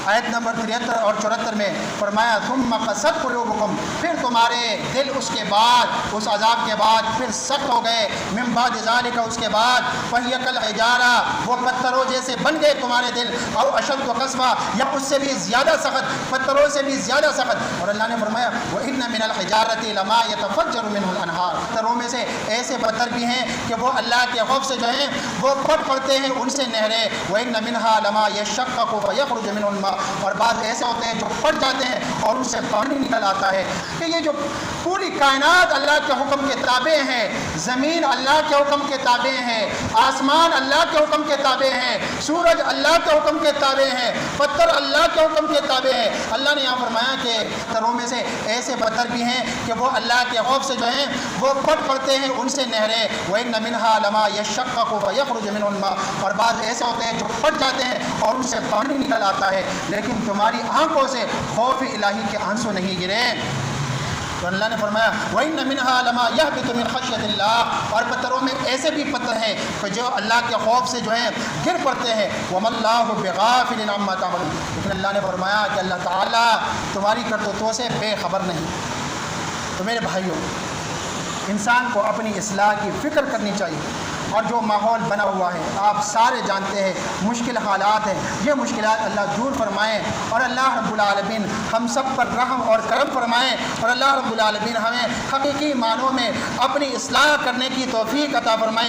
آیت نمبر 73 اور 74 میں فرمایا ثم قست قلوبکم، پھر تمہارے دل اس کے بعد، اس عذاب کے بعد پھر سخت ہو گئے، من بعد ذالک، اس کے بعد فہی کالحجارہ، وہ پتھروں جیسے بن گئے تمہارے دل، او اشد قسوہ، یا اس سے بھی زیادہ سخت، پتھروں سے بھی زیادہ سخت۔ اور اللہ نے فرمایا وَإِنَّ مِنَ الْحِجَارَةِ لَمَا يَتَفَجَّرُ مِنْهُ الْأَنْهَارُ، پتھروں میں سے ایسے پتھر بھی ہیں کہ وہ اللہ کے خوف سے جو ہیں وہ پھٹ پڑتے ہیں ان سے نہریں، وَإِنَّ مِنْهَا لَمَا يَشَّقَّقُ فَيَخْرُجُ مِنْهُ الْمَاءُ، اور بعض ایسے ہوتے ہیں جو پھٹ جاتے ہیں اور ان سے پانی نکل آتا ہے۔ کہ یہ جو پوری کائنات اللہ کے حکم کے تابع ہیں، زمین اللہ کے حکم کے تابع ہیں، آسمان اللہ کے حکم کے تابع ہیں، سورج اللہ کے حکم کے تابع ہیں، پتھر اللہ کے حکم کے تابع ہیں۔ اللہ نے یہاں فرمایا کہ پتھروں میں سے ایسے پتھر بھی ہیں کہ وہ اللہ کے خوف سے جو ہیں وہ پھٹ پڑتے ہیں ان سے نہریں، وَإِنَّ مِنْهَا لَمَا يَشَّقَّقُ فَيَخْرُجُ مِنْهُ الْمَاءُ، اور بعض ایسے ہوتے ہیں جو پھٹ جاتے ہیں اور ان سے پانی نکل آتا ہے، لیکن تمہاری آنکھوں سے خوف الہی کے آنسو نہیں گرے۔ تو اللہ نے فرمایا وَإِنَّ مِنْهَا لَمَا يَهْبِطُ مِنْ خَشْيَةِ اللَّهِ، اور پتھروں میں ایسے بھی پتھر ہیں کہ جو اللہ کے خوف سے جو ہیں گر پڑتے ہیں، وَمَا اللَّهُ بِغَافِلٍ عَمَّا تَعْمَلُونَ، لیکن اللہ نے فرمایا کہ اللہ تعالیٰ تمہاری کرتوتوں سے بے خبر نہیں۔ تو میرے بھائیوں، انسان کو اپنی اصلاح کی فکر کرنی چاہیے، اور جو ماحول بنا ہوا ہے آپ سارے جانتے ہیں، مشکل حالات ہیں، یہ مشکلات اللہ دور فرمائیں، اور اللہ رب العالمین ہم سب پر رحم اور کرم فرمائیں، اور اللہ رب العالمین ہمیں حقیقی معنوں میں اپنی اصلاح کرنے کی توفیق عطا فرمائیں۔